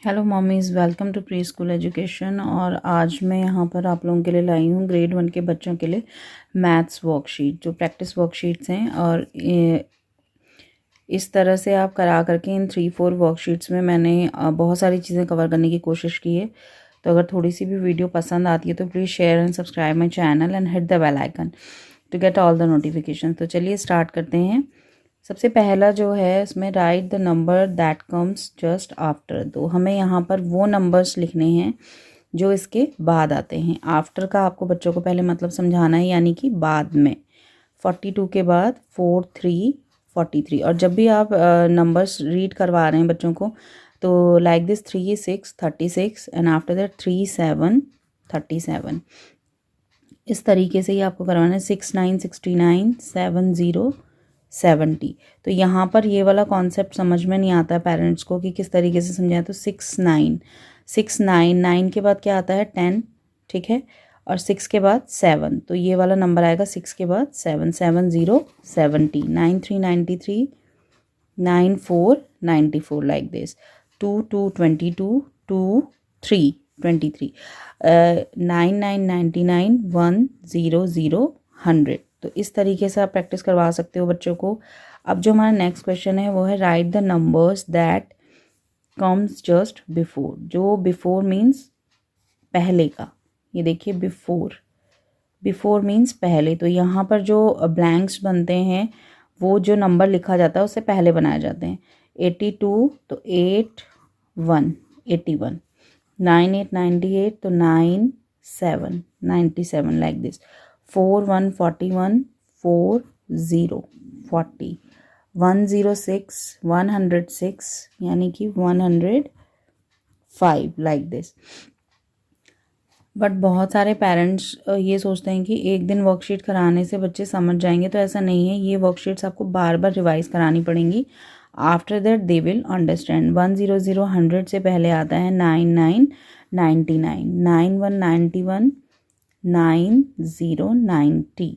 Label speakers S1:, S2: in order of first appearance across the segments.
S1: Hello mommies, welcome to preschool education. और आज मैं यहाँ पर आप लोगों के लिए लाई हूँ ग्रेड 1 के बच्चों के लिए मैथ्स वर्कशीट, जो प्रैक्टिस वर्कशीट्स हैं। और इस तरह से आप करा करके इन 3-4 वर्कशीट्स में मैंने बहुत सारी चीज़ें कवर करने की कोशिश की है। तो अगर थोड़ी सी भी वीडियो पसंद आती है तो please share and subscribe my channel and hit the bell icon to get all the notification. तो चलिए स्टार्ट करते हैं। सबसे पहला जो है इसमें right the number that comes just after. तो हमें यहाँ पर वो नंबर्स लिखने हैं जो इसके बाद आते हैं। आफ्टर का आपको बच्चों को पहले मतलब समझाना है, यानी कि बाद में। 42 के बाद 4 3 43। और जब भी आप नंबर्स रीड करवा रहे हैं बच्चों को तो like this 3 6 36 and after that 3 7 37। इस तरीके से ही आपको करवाना है। 6 9 69 7 0 70। तो यहाँ पर ये वाला कॉन्सेप्ट समझ में नहीं आता है पेरेंट्स को कि किस तरीके से समझाएं। तो 6 9 6 9 9 के बाद क्या आता है 10, ठीक है। और 6 के बाद 7, तो ये वाला नंबर आएगा 6 के बाद 7 7 0 70 9 3 93 9 4 94 लाइक दिस 2 2 22 2 3 23 9 9 99 1 0 0 100। तो इस तरीके से आप प्रैक्टिस करवा सकते हो बच्चों को। अब जो हमारा नेक्स्ट क्वेश्चन है वो है right the numbers that comes just before. जो बिफोर मीन्स पहले का, ये देखिए बिफोर, बिफोर मीन्स पहले। तो यहाँ पर जो ब्लैंक्स बनते हैं वो जो नंबर लिखा जाता है उससे पहले बनाए जाते हैं। 82 तो 8 1 81, 9 8 98 तो 9 7 97 लाइक दिस। 4 1 41 4 0 40 106 106 यानी कि 105 लाइक दिस। बट बहुत सारे पेरेंट्स ये सोचते हैं कि एक दिन वर्कशीट कराने से बच्चे समझ जाएंगे, तो ऐसा नहीं है। ये वर्कशीट्स आपको बार बार रिवाइज करानी पड़ेंगी। After that they will understand. 100 100 से पहले आता है 99 99 91 91 90 90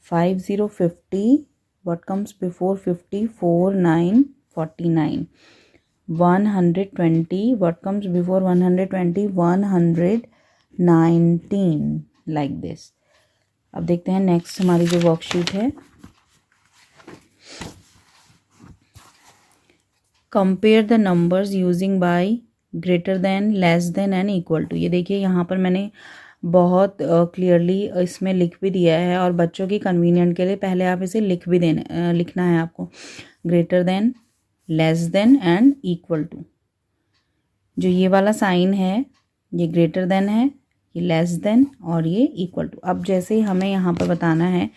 S1: 50 50। what comes before 50 49 49 120 what comes before 120 119 like this। अब देखते हैं नेक्स्ट हमारी जो वर्कशीट है। Compare the numbers using by greater than, less than and equal to. ये देखिए यहाँ पर मैंने बहुत क्लियरली इसमें लिख भी दिया है, और बच्चों की कन्वीनियंट के लिए पहले आप इसे लिखना है आपको। Greater than, less than and equal to. जो ये वाला साइन है ये ग्रेटर देन है, ये लेस देन और ये इक्वल टू। अब जैसे हमें यहाँ पर बताना है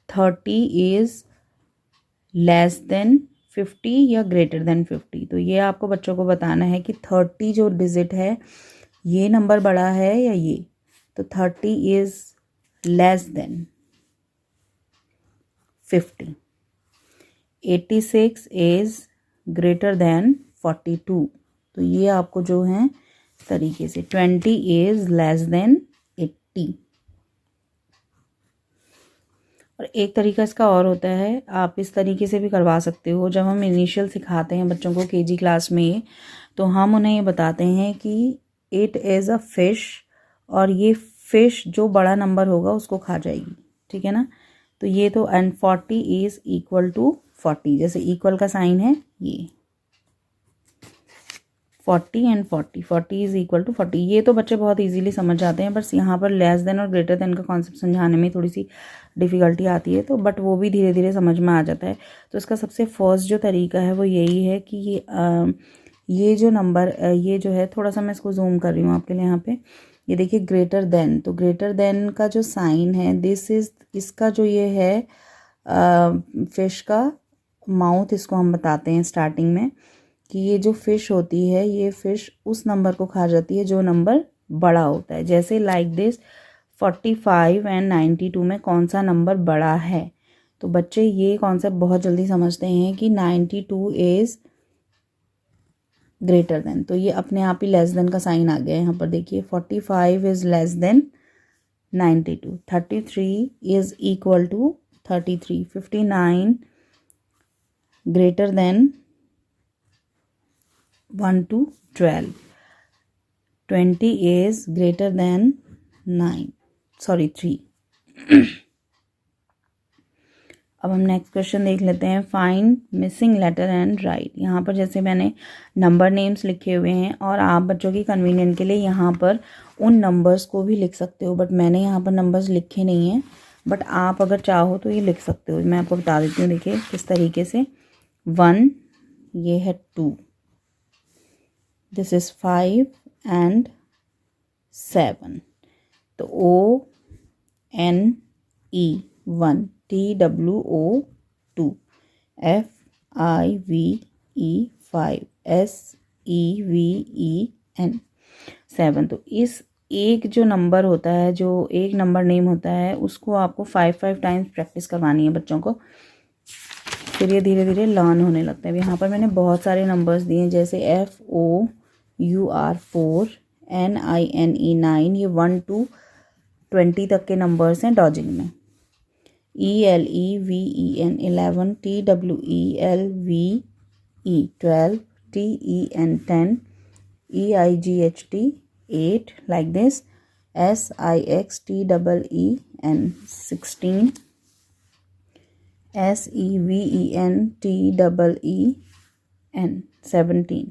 S1: 30 इज़ लेस देन 50 या ग्रेटर देन 50, तो ये आपको बच्चों को बताना है कि 30 जो डिजिट है ये नंबर बड़ा है या ये। तो 30 is less then 50। 86 is greater than 42। तो ये आपको जो है तरीके से। 20 इज़ लेस देन 80। और एक तरीका इसका और होता है, आप इस तरीके से भी करवा सकते हो। जब हम इनिशियल सिखाते हैं बच्चों को केजी क्लास में, तो हम उन्हें ये बताते हैं कि इट इज़ अ फिश, और ये फिश जो बड़ा नंबर होगा उसको खा जाएगी, ठीक है ना। तो ये तो एंड 40 इज़ इक्वल टू 40, जैसे इक्वल का साइन है ये 40 एंड 40 40 इज़ इक्वल टू 40। ये तो बच्चे बहुत इजीली समझ जाते हैं, बस यहाँ पर लेस देन और ग्रेटर देन का कॉन्सेप्ट समझाने में थोड़ी सी डिफ़िकल्टी आती है। तो बट वो भी धीरे धीरे समझ में आ जाता है। तो इसका सबसे फर्स्ट जो तरीका है वो यही है कि ये जो नंबर ये जो है, थोड़ा सा मैं इसको जूम कर रही हूँ आपके लिए। यहाँ पे ये देखिए ग्रेटर देन, तो ग्रेटर देन का जो साइन है दिस इज़, इसका जो ये है फिश का माउथ, इसको हम बताते हैं स्टार्टिंग में कि ये जो फिश होती है ये फिश उस नंबर को खा जाती है जो नंबर बड़ा होता है। जैसे लाइक दिस 45 एंड 92 में कौन सा नंबर बड़ा है। तो बच्चे ये कॉन्सेप्ट बहुत जल्दी समझते हैं कि 92 इज़ ग्रेटर देन। तो ये अपने आप ही लेस देन का साइन आ गया है यहाँ पर। देखिए 45 is less than 92, 33 is equal to 33, 59 greater than 1 to 12. 20 is greater than 3. अब हम नेक्स्ट क्वेश्चन देख लेते हैं. Find missing letter and write. यहाँ पर जैसे मैंने नंबर नेम्स लिखे हुए हैं और आप बच्चों की कन्वीनियंट के लिए यहाँ पर उन नंबर्स को भी लिख सकते हो, बट मैंने यहाँ पर नंबर्स लिखे नहीं हैं, बट आप अगर चाहो तो ये लिख सकते हो. मैं आपको बता देती हूँ, देखिए किस तरीके से. 1, ये है 2, दिस इज़ 5 एंड 7. तो ONE 1, TWO 2, FIVE 5, SEVEN 7. तो इस एक जो नंबर होता है, जो एक नंबर नेम होता है, उसको आपको 5 टाइम्स प्रैक्टिस करवानी है बच्चों को, फिर ये धीरे धीरे लर्न होने लगता है. यहाँ पर मैंने बहुत सारे नंबर्स दिए हैं, जैसे FOUR 4, NINE 9, ये 1 to 20 तक के नंबर्स हैं डॉजिंग में. ELEVEN 11, TWELVE 12, TEN 10, EIGHT 8, like this. SIXTEEN 16, SEVENTEEN 17.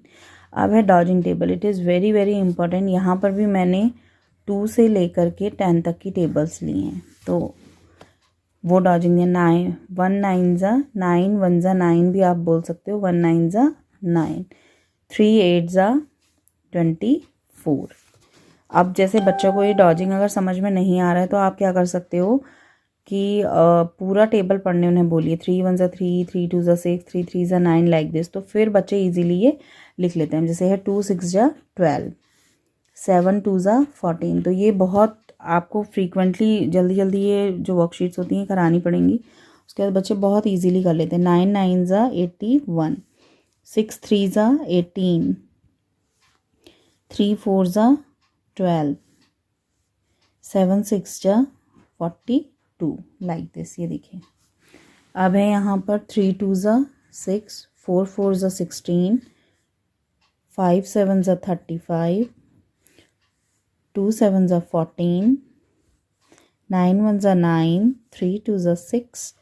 S1: अब है dodging table. It is very very important. यहाँ पर भी मैंने 2 से लेकर के 10 तक की टेबल्स ली हैं, तो वो डॉजिंग है. 9, 1 9 ज़ा 9, 1 ज़ा 9 भी आप बोल सकते हो. 1 9 ज़ा 9, 3 8 ज़ा 24. अब जैसे बच्चों को ये डॉजिंग अगर समझ में नहीं आ रहा है तो आप क्या कर सकते हो कि पूरा टेबल पढ़ने उन्हें बोलिए. 3 1 ज़ा 3, 3 2 ज़ा 6, 3 3 ज़ा 9, लाइक दिस. तो फिर बच्चे इजीली ये लिख लेते हैं. जैसे है 2 6 ज़ा 12, 7 2 ज़ा 14. तो ये बहुत आपको फ्रीक्वेंटली जल्दी जल्दी ये जो वर्कशीट्स होती हैं करानी पड़ेंगी. उसके बाद बच्चे बहुत इजीली कर लेते हैं. 9 9 ज़ा 81, 6 3 ज़ा 18, 3 4 ज़ा 12, 7 6 ज़ा 42, लाइक दिस. ये देखिए. अब है यहाँ पर 3 2 ज़ा 6, 4 4 ज़ा 16, 5 7 ज़ा 35, 2 7 ज़ा 14, 9 1 ज़ा 9, 3 2 ज़ा 6,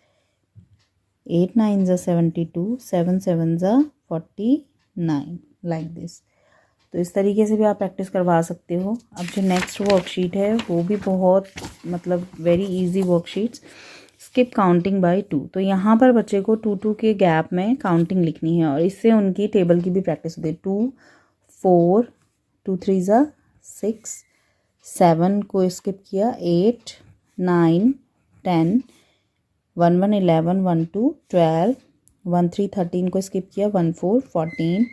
S1: 8 9 ज़ा 72, 7 7 ज़ा 49, लाइक दिस. तो इस तरीके से भी आप प्रैक्टिस करवा सकते हो. अब जो नेक्स्ट वर्कशीट है वो भी बहुत मतलब very easy worksheets. Skip counting by 2. तो यहाँ पर बच्चे को 2 2 के गैप में काउंटिंग लिखनी है और इससे उनकी टेबल की भी प्रैक्टिस होती है. 2 4, 2 3 ज़ा 6, 7 को स्किप किया, 8 9 10, 1 1 11, 1 2 12, 1 3 13 को स्किप किया, 1 4 14,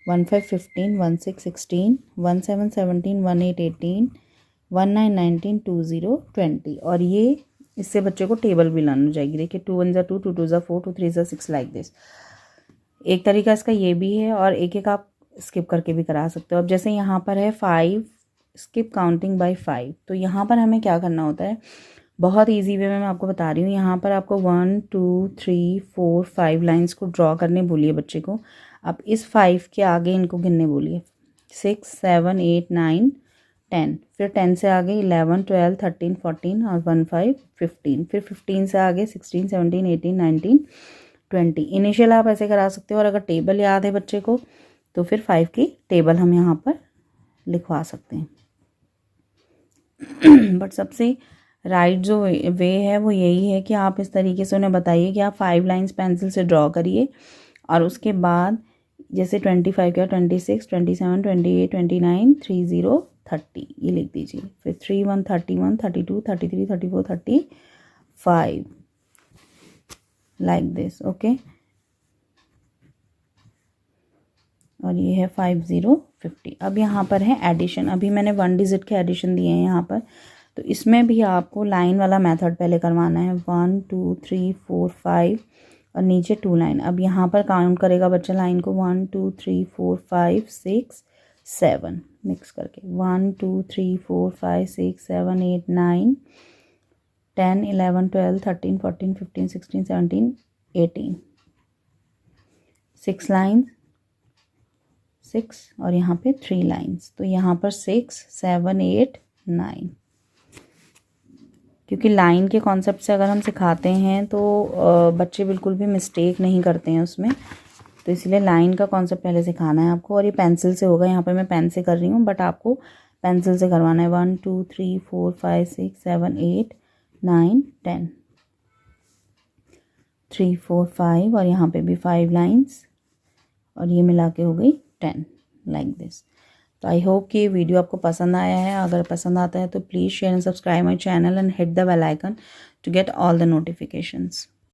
S1: 1 5 15, 1 6 16, 1 7 17, 1 8 18, 1 9 19, 2 0 20. और ये इससे बच्चे को टेबल भी लर्न हो जाएगी. देखिए 2 1 ज़ा 2, 2 2 ज़ा 4, 2 3 ज़ा 6, लाइक दिस. एक तरीका इसका ये भी है और एक एक आप स्किप करके भी करा सकते हो. अब जैसे यहाँ पर है 5, स्किप काउंटिंग बाय 5. तो यहाँ पर हमें क्या करना होता है, बहुत इजी वे में मैं आपको बता रही हूँ. यहाँ पर आपको 1 2 3 4 5 लाइंस को ड्रॉ करने बोलिए बच्चे को. अब इस 5 के आगे इनको गिनने बोलिए. 6 7 8 9 10, फिर 10 से आगे 11 12 13 14 और 1 5 15, फिर 15 से आगे 16 17 18 19 20. इनिशियल आप ऐसे करा सकते हो और अगर टेबल याद है बच्चे को तो फिर 5 की टेबल हम यहाँ पर लिखवा सकते हैं. बट सबसे राइट जो वे है वो यही है कि आप इस तरीके से उन्हें बताइए कि आप 5 लाइंस पेंसिल से ड्रॉ करिए और उसके बाद जैसे 25 का 26 27 28 29 30 30 ये लिख दीजिए. फिर 31 31 32 33 34 35, लाइक दिस. ओके. और ये है 50 50. अब यहाँ पर है एडिशन. अभी मैंने 1 डिजिट के एडिशन दिए हैं यहाँ पर. तो इसमें भी आपको लाइन वाला मेथड पहले करवाना है. 1 2 3 4 5 और नीचे 2 लाइन. अब यहाँ पर काउंट करेगा बच्चा लाइन को 1 2 3 4 5 6 7 मिक्स करके. 1 2 3 4 5 6 7 8 9 10 11 12 13 14 15 16 17 18. 6 लाइन, 6 और यहाँ पे 3 लाइंस। तो यहाँ पर 6 7 8 9। क्योंकि लाइन के कॉन्सेप्ट से अगर हम सिखाते हैं तो बच्चे बिल्कुल भी मिस्टेक नहीं करते हैं उसमें, तो इसलिए लाइन का कॉन्सेप्ट पहले सिखाना है आपको। और ये पेंसिल से होगा, यहाँ पे मैं पेन से कर रही हूँ बट आपको पेंसिल से करवाना है। 1 2 3 4 5 6 7 8 9 10 3 4 5 और यहाँ पे भी 5 लाइंस और ये मिला के हो गई 10 लाइक दिस। तो आई होप कि ये वीडियो आपको पसंद आया है। अगर पसंद आता है तो please share and subscribe my channel and hit the bell icon to get all the notifications.